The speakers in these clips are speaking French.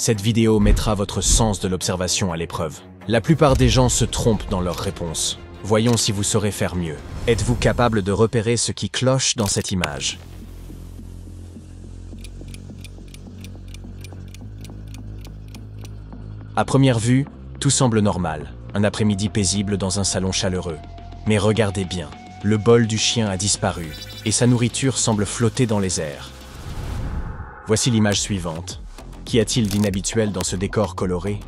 Cette vidéo mettra votre sens de l'observation à l'épreuve. La plupart des gens se trompent dans leurs réponses. Voyons si vous saurez faire mieux. Êtes-vous capable de repérer ce qui cloche dans cette image? À première vue, tout semble normal. Un après-midi paisible dans un salon chaleureux. Mais regardez bien, le bol du chien a disparu et sa nourriture semble flotter dans les airs. Voici l'image suivante. Qu'y a-t-il d'inhabituel dans ce décor coloré?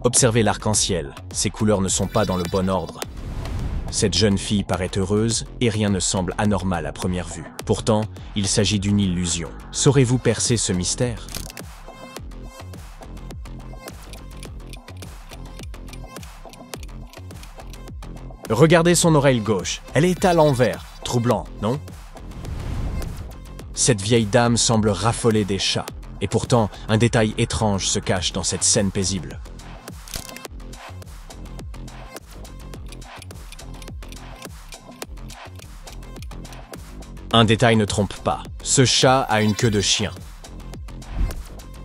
Observez l'arc-en-ciel, ces couleurs ne sont pas dans le bon ordre. Cette jeune fille paraît heureuse et rien ne semble anormal à première vue. Pourtant, il s'agit d'une illusion. Saurez-vous percer ce mystère? Regardez son oreille gauche, elle est à l'envers. Troublant, non? Cette vieille dame semble raffoler des chats. Et pourtant, un détail étrange se cache dans cette scène paisible. Un détail ne trompe pas. Ce chat a une queue de chien.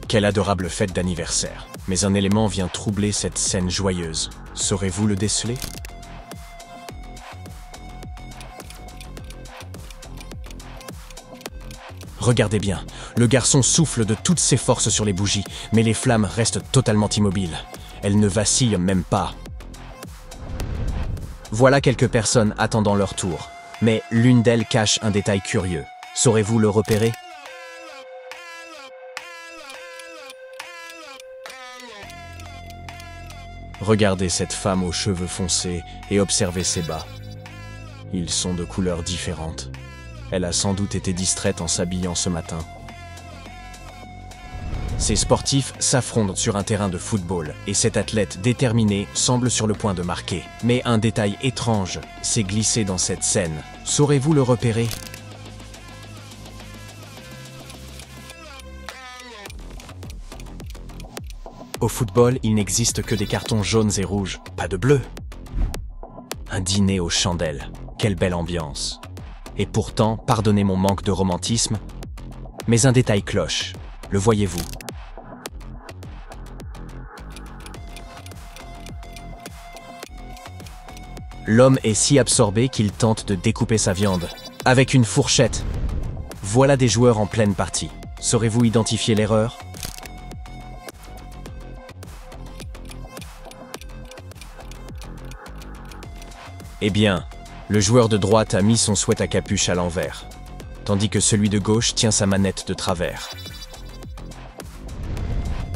Quelle adorable fête d'anniversaire. Mais un élément vient troubler cette scène joyeuse. Saurez-vous le déceler? Regardez bien, le garçon souffle de toutes ses forces sur les bougies, mais les flammes restent totalement immobiles. Elles ne vacillent même pas. Voilà quelques personnes attendant leur tour, mais l'une d'elles cache un détail curieux. Saurez-vous le repérer? Regardez cette femme aux cheveux foncés et observez ses bas. Ils sont de couleurs différentes. Elle a sans doute été distraite en s'habillant ce matin. Ces sportifs s'affrontent sur un terrain de football et cet athlète déterminé semble sur le point de marquer. Mais un détail étrange s'est glissé dans cette scène. Saurez-vous le repérer? Au football, il n'existe que des cartons jaunes et rouges, pas de bleu. Un dîner aux chandelles. Quelle belle ambiance. Et pourtant, pardonnez mon manque de romantisme, mais un détail cloche. Le voyez-vous? L'homme est si absorbé qu'il tente de découper sa viande. Avec une fourchette. Voilà des joueurs en pleine partie. Saurez-vous identifier l'erreur? Eh bien, le joueur de droite a mis son sweat à capuche à l'envers, tandis que celui de gauche tient sa manette de travers.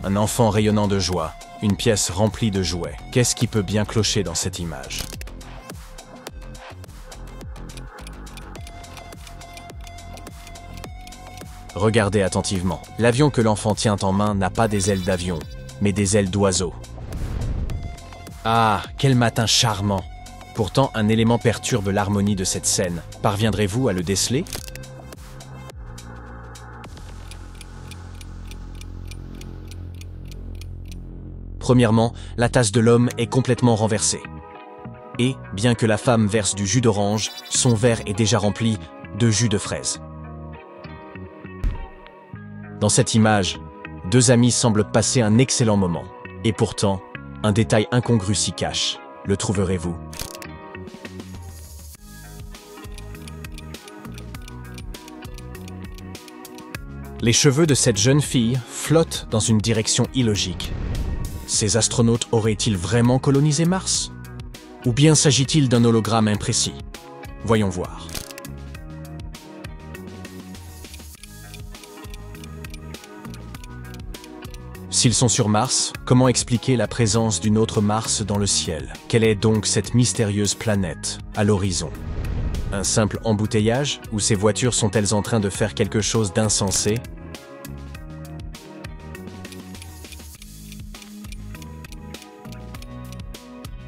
Un enfant rayonnant de joie, une pièce remplie de jouets. Qu'est-ce qui peut bien clocher dans cette image? Regardez attentivement. L'avion que l'enfant tient en main n'a pas des ailes d'avion, mais des ailes d'oiseau. Ah, quel matin charmant! Pourtant, un élément perturbe l'harmonie de cette scène. Parviendrez-vous à le déceler? Premièrement, la tasse de l'homme est complètement renversée. Et, bien que la femme verse du jus d'orange, son verre est déjà rempli de jus de fraise. Dans cette image, deux amis semblent passer un excellent moment. Et pourtant, un détail incongru s'y cache. Le trouverez-vous? Les cheveux de cette jeune fille flottent dans une direction illogique. Ces astronautes auraient-ils vraiment colonisé Mars? Ou bien s'agit-il d'un hologramme imprécis? Voyons voir. S'ils sont sur Mars, comment expliquer la présence d'une autre Mars dans le ciel? Quelle est donc cette mystérieuse planète à l'horizon? Un simple embouteillage? Ou ces voitures sont-elles en train de faire quelque chose d'insensé?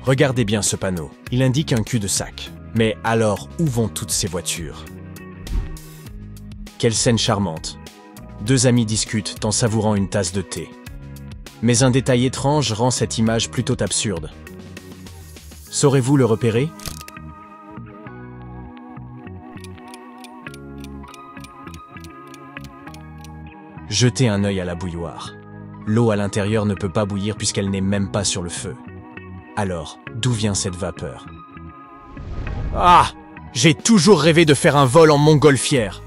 Regardez bien ce panneau. Il indique un cul-de-sac. Mais alors, où vont toutes ces voitures? Quelle scène charmante. Deux amis discutent en savourant une tasse de thé. Mais un détail étrange rend cette image plutôt absurde. Saurez-vous le repérer? Jetez un œil à la bouilloire. L'eau à l'intérieur ne peut pas bouillir puisqu'elle n'est même pas sur le feu. Alors, d'où vient cette vapeur? Ah! J'ai toujours rêvé de faire un vol en montgolfière.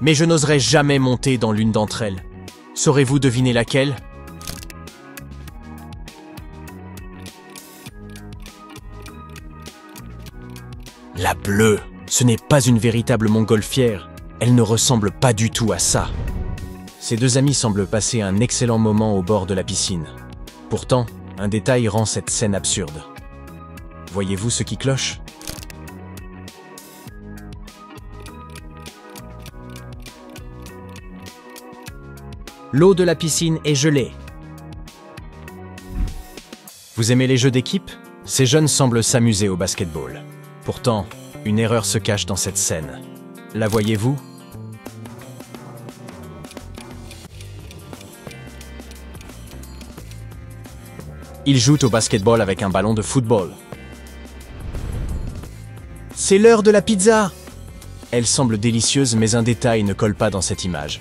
Mais je n'oserais jamais monter dans l'une d'entre elles. Saurez-vous deviner laquelle? La bleue. Ce n'est pas une véritable montgolfière. Elle ne ressemble pas du tout à ça. Ces deux amis semblent passer un excellent moment au bord de la piscine. Pourtant, un détail rend cette scène absurde. Voyez-vous ce qui cloche? L'eau de la piscine est gelée. Vous aimez les jeux d'équipe? Ces jeunes semblent s'amuser au basketball. Pourtant, une erreur se cache dans cette scène. La voyez-vous? Ils jouent au basketball avec un ballon de football. C'est l'heure de la pizza! Elle semble délicieuse, mais un détail ne colle pas dans cette image.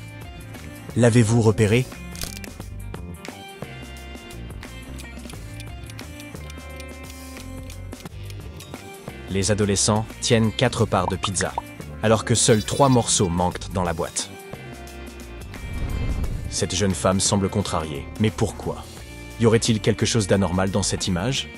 L'avez-vous repéré? Les adolescents tiennent 4 parts de pizza, alors que seuls 3 morceaux manquent dans la boîte. Cette jeune femme semble contrariée, mais pourquoi? Y aurait-il quelque chose d'anormal dans cette image?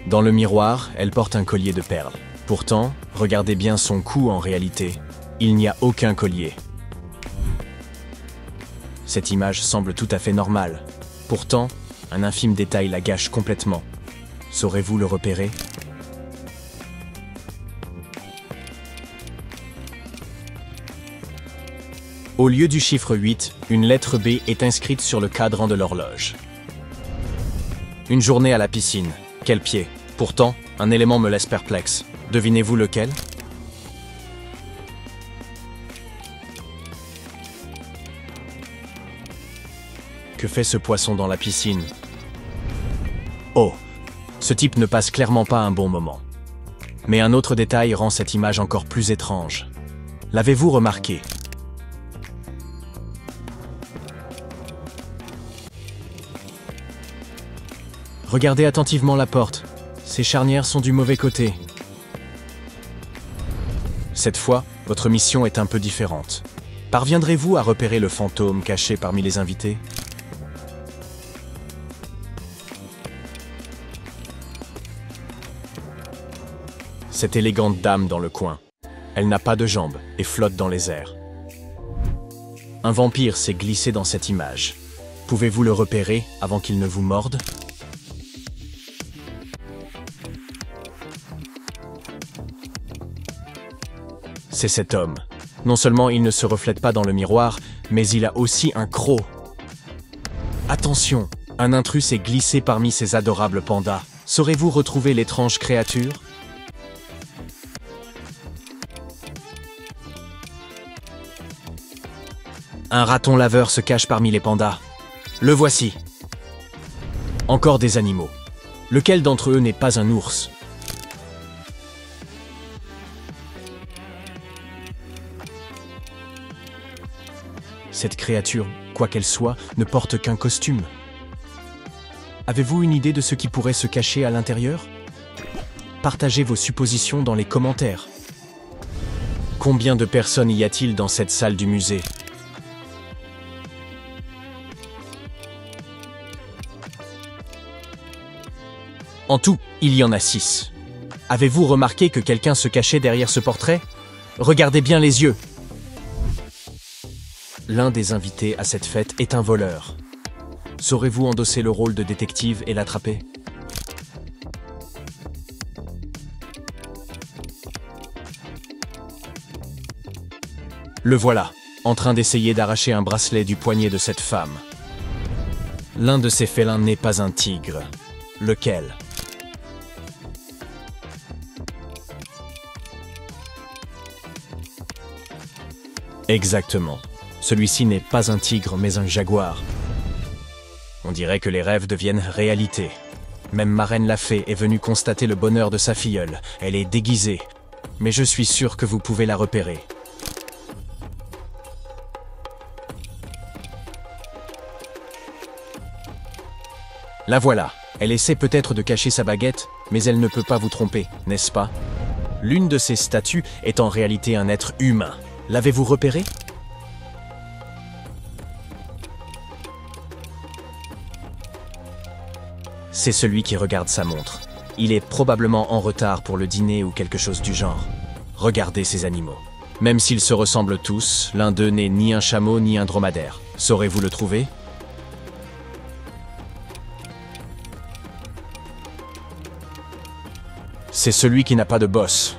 Dans le miroir, elle porte un collier de perles. Pourtant, regardez bien son cou en réalité. Il n'y a aucun collier. Cette image semble tout à fait normale. Pourtant, un infime détail la gâche complètement. Saurez-vous le repérer? Au lieu du chiffre 8, une lettre B est inscrite sur le cadran de l'horloge. Une journée à la piscine. Quel pied? Pourtant, un élément me laisse perplexe. Devinez-vous lequel? Que fait ce poisson dans la piscine? Oh! Ce type ne passe clairement pas un bon moment. Mais un autre détail rend cette image encore plus étrange. L'avez-vous remarqué? Regardez attentivement la porte. Ces charnières sont du mauvais côté. Cette fois, votre mission est un peu différente. Parviendrez-vous à repérer le fantôme caché parmi les invités? Cette élégante dame dans le coin. Elle n'a pas de jambes et flotte dans les airs. Un vampire s'est glissé dans cette image. Pouvez-vous le repérer avant qu'il ne vous morde? C'est cet homme. Non seulement il ne se reflète pas dans le miroir, mais il a aussi un croc. Attention, un intrus s'est glissé parmi ces adorables pandas. Saurez-vous retrouver l'étrange créature? Un raton laveur se cache parmi les pandas. Le voici. Encore des animaux. Lequel d'entre eux n'est pas un ours? Cette créature, quoi qu'elle soit, ne porte qu'un costume. Avez-vous une idée de ce qui pourrait se cacher à l'intérieur? Partagez vos suppositions dans les commentaires. Combien de personnes y a-t-il dans cette salle du musée? En tout, il y en a 6. Avez-vous remarqué que quelqu'un se cachait derrière ce portrait? Regardez bien les yeux. L'un des invités à cette fête est un voleur. Saurez-vous endosser le rôle de détective et l'attraper? Le voilà, en train d'essayer d'arracher un bracelet du poignet de cette femme. L'un de ces félins n'est pas un tigre. Lequel? Exactement. Celui-ci n'est pas un tigre, mais un jaguar. On dirait que les rêves deviennent réalité. Même Marraine la Fée est venue constater le bonheur de sa filleule. Elle est déguisée. Mais je suis sûr que vous pouvez la repérer. La voilà. Elle essaie peut-être de cacher sa baguette, mais elle ne peut pas vous tromper, n'est-ce pas? L'une de ces statues est en réalité un être humain. L'avez-vous repéré? C'est celui qui regarde sa montre. Il est probablement en retard pour le dîner ou quelque chose du genre. Regardez ces animaux. Même s'ils se ressemblent tous, l'un d'eux n'est ni un chameau ni un dromadaire. Saurez-vous le trouver? C'est celui qui n'a pas de bosse.